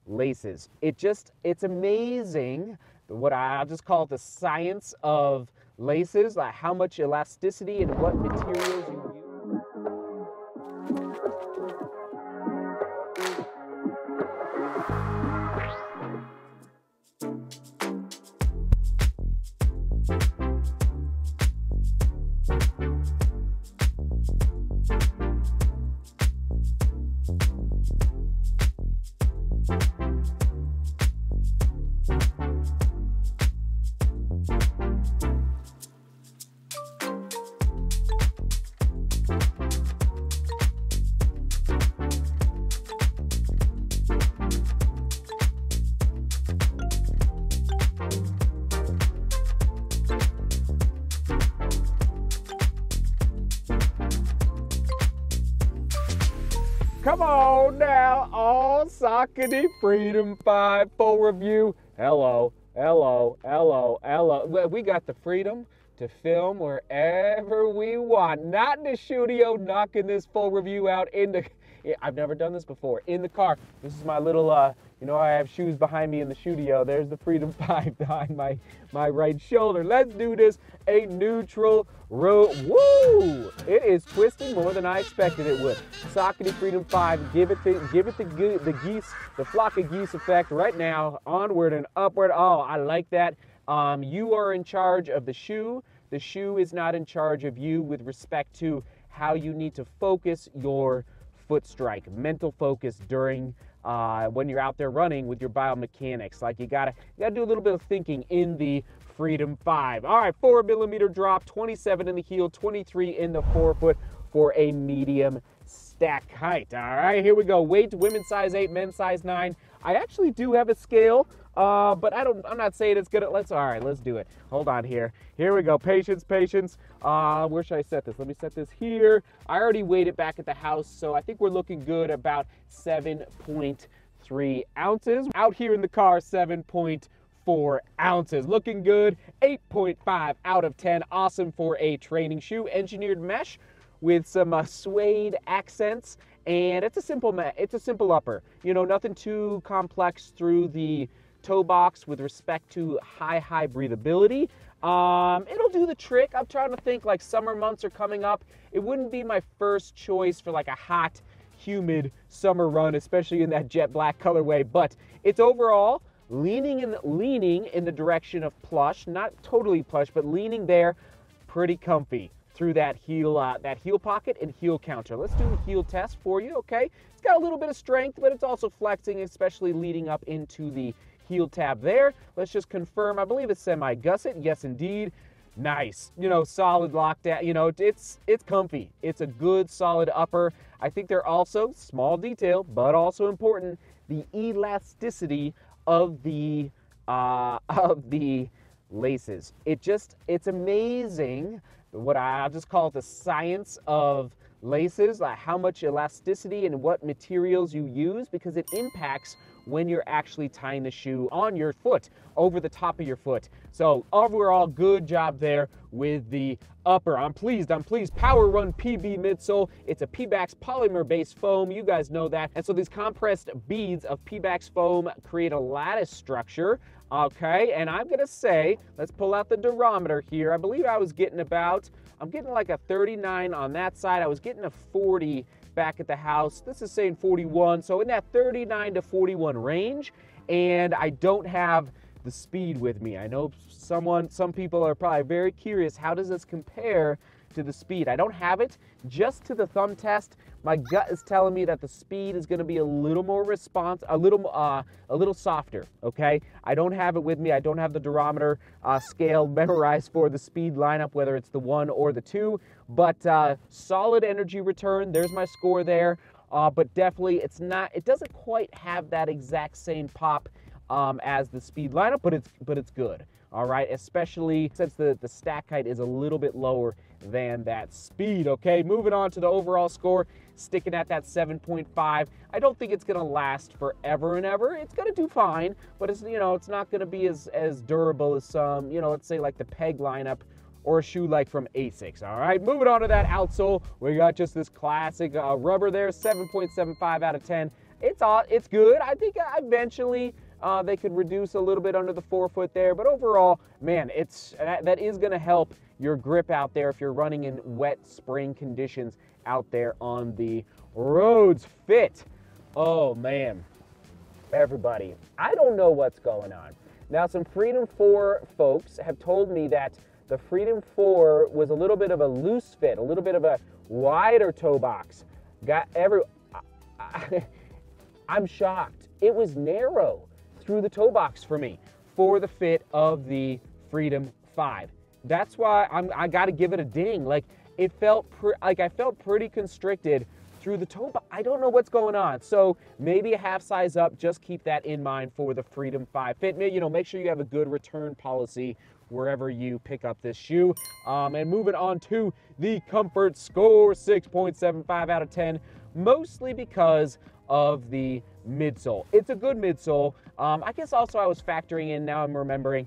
laces. It's amazing what I'll just call it the science of laces, like how much elasticity and what materials you use. Come on now, all Saucony Freedom 5 full review. Hello. We got the freedom to film wherever we want. Not in the studio, knocking this full review out in the... I've never done this before. In the car. This is my little, I have shoes behind me in the studio. There's the Freedom 5 behind my right shoulder. Let's do this. A neutral road. Woo! It is twisting more than I expected it would. Saucony Freedom 5. Give it the geese, the flock of geese effect right now. Onward and upward. Oh, I like that. You are in charge of the shoe. The shoe is not in charge of you with respect to how you need to focus your foot strike, mental focus during when you're out there running with your biomechanics. Like you gotta do a little bit of thinking in the Freedom 5. All right, 4mm drop, 27 in the heel, 23 in the forefoot for a medium stack height. All right, here we go. Weight, women's size 8, men's size 9. I actually do have a scale, but I'm not saying it's good. All right, let's do it. Hold on here. Here we go. Patience. Where should I set this? Let me set this here. I already weighed it back at the house, so I think we're looking good, about 7.3 ounces. Out here in the car, 7.4 ounces. Looking good. 8.5 out of 10. Awesome for a training shoe. Engineered mesh with some suede accents, and it's a simple upper. You know, nothing too complex through the toe box with respect to high breathability. It'll do the trick. I'm trying to think, like, summer months are coming up. It wouldn't be my first choice for like a hot, humid summer run, especially in that jet black colorway, but it's overall leaning in the direction of plush, not totally plush, but leaning there, pretty comfy through that heel pocket and heel counter. Let's do the heel test for you, okay? It's got a little bit of strength, but it's also flexing, especially leading up into the heel tab there. Let's just confirm. I believe it's semi-gusset. Yes, indeed. Nice. You know, solid lockdown. You know, it's comfy. It's a good, solid upper. I think they're also, small detail, but also important, the elasticity of the laces. It's amazing what I'll just call it the science of laces, like how much elasticity and what materials you use, because it impacts when you're actually tying the shoe on your foot, over the top of your foot. So overall, good job there with the upper. I'm pleased. Power Run PB midsole. It's a Pebax polymer-based foam. You guys know that. And so these compressed beads of Pebax foam create a lattice structure. Okay, and I'm gonna say, let's pull out the durometer here. I believe I'm getting like a 39 on that side. I was getting a 40 back at the house. This is saying 41, so in that 39 to 41 range. And I don't have the speed with me. I know some people are probably very curious, how does this compare to the speed? I don't have it. Just to the thumb test, my gut is telling me that the speed is going to be a little more a little softer, okay? I don't have it with me. I don't have the durometer scale memorized for the speed lineup, whether it's the 1 or the 2, but solid energy return. There's my score there, but definitely it doesn't quite have that exact same pop as the speed lineup, but it's good. All right, especially since the stack height is a little bit lower than that speed, okay? Moving on to the overall score, sticking at that 7.5. I don't think it's gonna last forever and ever. It's gonna do fine, but it's not gonna be as durable as some, let's say like the Peg lineup or a shoe like from Asics, all right? Moving on to that outsole, we got just this classic rubber there, 7.75 out of 10. it's good. I think eventually they could reduce a little bit under the forefoot there, but overall, man, that is going to help your grip out there if you're running in wet spring conditions out there on the roads. Fit. Oh man, everybody, I don't know what's going on. Now, some Freedom 4 folks have told me that the Freedom 4 was a little bit of a loose fit, a little bit of a wider toe box. I'm shocked. It was narrow through the toe box for me for the fit of the Freedom 5. That's why I got to give it a ding. Like I felt pretty constricted through the toe box. I don't know what's going on. So maybe a half size up. Just keep that in mind for the Freedom 5 fit. Make sure you have a good return policy wherever you pick up this shoe. And moving on to the Comfort Score, 6.75 out of 10, mostly because of the midsole. It's a good midsole. I guess also I was factoring in, now I'm remembering,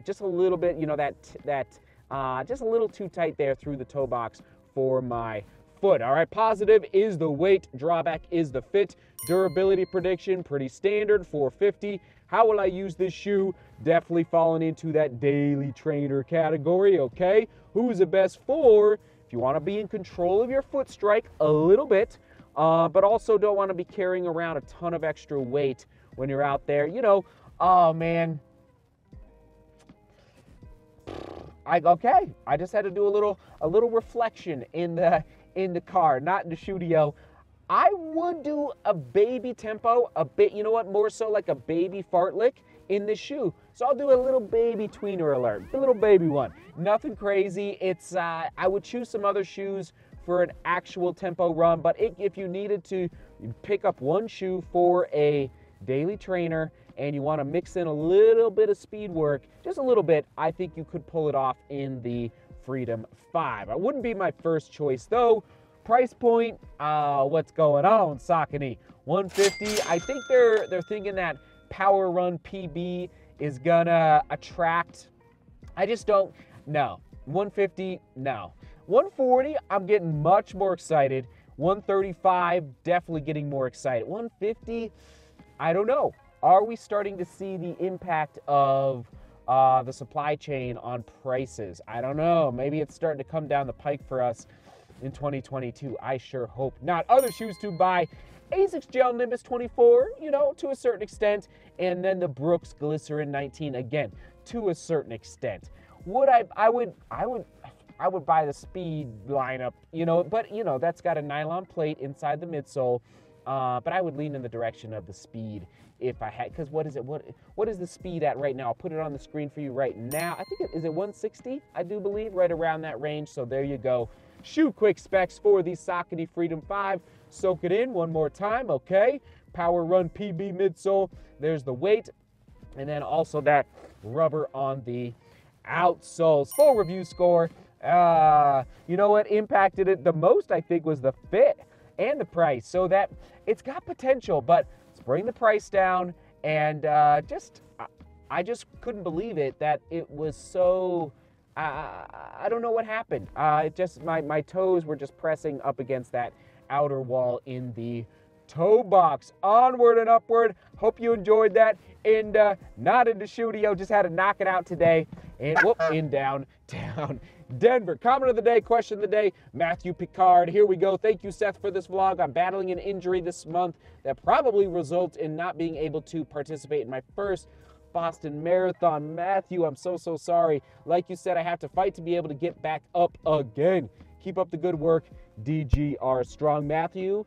just a little bit, just a little too tight there through the toe box for my foot. All right, positive is the weight, drawback is the fit. Durability prediction, pretty standard, 450. How will I use this shoe? Definitely falling into that daily trainer category, okay? Who's the best for if you want to be in control of your foot strike a little bit, but also don't want to be carrying around a ton of extra weight when you're out there. Oh man. I just had to do a little reflection in the car, not in the studio. I would do a baby tempo, a bit, more so like a baby fartlek in this shoe. So I'll do a little baby tweener alert, a little baby one. Nothing crazy. It's I would choose some other shoes for an actual tempo run, but if you needed to pick up one shoe for a daily trainer and you want to mix in a little bit of speed work, just a little bit, I think you could pull it off in the Freedom 5. It wouldn't be my first choice though. Price point, what's going on, Saucony? $150. I think they're thinking that Power Run PB is gonna attract. I just don't. No. $150. No. $140. I'm getting much more excited. $135. Definitely getting more excited. $150. I don't know. Are we starting to see the impact of the supply chain on prices? I don't know. Maybe it's starting to come down the pike for us in 2022. I sure hope not. Other shoes to buy: ASICS Gel Nimbus 24, to a certain extent, and then the Brooks Glycerin 19, again, to a certain extent. I would buy the Speed lineup, but that's got a nylon plate inside the midsole. But I would lean in the direction of the Speed if I had, because what is it? What is the Speed at right now? I'll put it on the screen for you right now. I think is it 160? I do believe right around that range. So there you go. Shoe quick specs for the Saucony Freedom 5. Soak it in one more time, okay? Power Run PB midsole. There's the weight, and then also that rubber on the outsoles. Full review score. What impacted it the most, I think, was the fit and the price. So that it's got potential, but let's bring the price down. And I just couldn't believe it that it was so. I don't know what happened. My toes were just pressing up against that outer wall in the toe box. Onward and upward. Hope you enjoyed that. And not in the studio, just had to knock it out today. And in down Denver. Comment of the day, question of the day, Matthew Picard. Here we go. Thank you, Seth, for this vlog. I'm battling an injury this month that probably results in not being able to participate in my first Boston Marathon. Matthew, I'm so sorry. Like you said, I have to fight to be able to get back up again. Keep up the good work. DGR Strong. Matthew,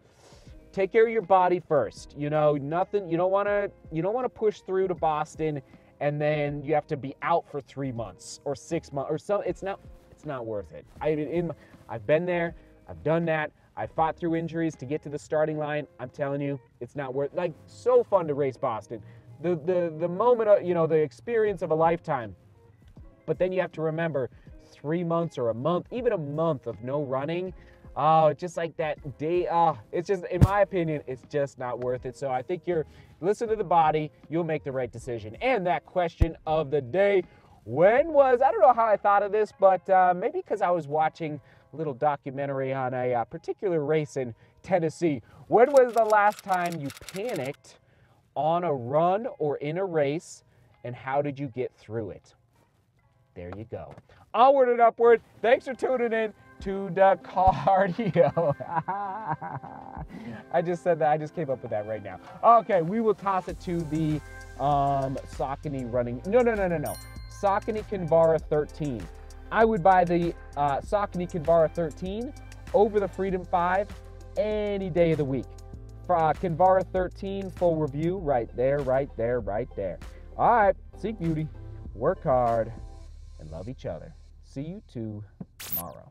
take care of your body first. Nothing. You don't want to push through to Boston and then you have to be out for 3 months or 6 months or so. It's not worth it. I've been there. I've done that. I fought through injuries to get to the starting line. I'm telling you, it's not worth. So fun to race Boston. The moment of, the experience of a lifetime. But then you have to remember 3 months or a month, even a month of no running. Just like that day. It's just, in my opinion, it's just not worth it. So I think listen to the body, you'll make the right decision. And that question of the day, I don't know how I thought of this, but maybe because I was watching a little documentary on a particular race in Tennessee. When was the last time you panicked on a run or in a race, and how did you get through it? There you go. Onward and upward. Thanks for tuning in to the cardio. I just said that. I just came up with that right now. Okay, we will toss it to the Saucony running. No. Saucony Kinvara 13. I would buy the Saucony Kinvara 13 over the Freedom 5 any day of the week. Kinvara 13 full review right there. All right, seek beauty, work hard, and love each other. See you tomorrow.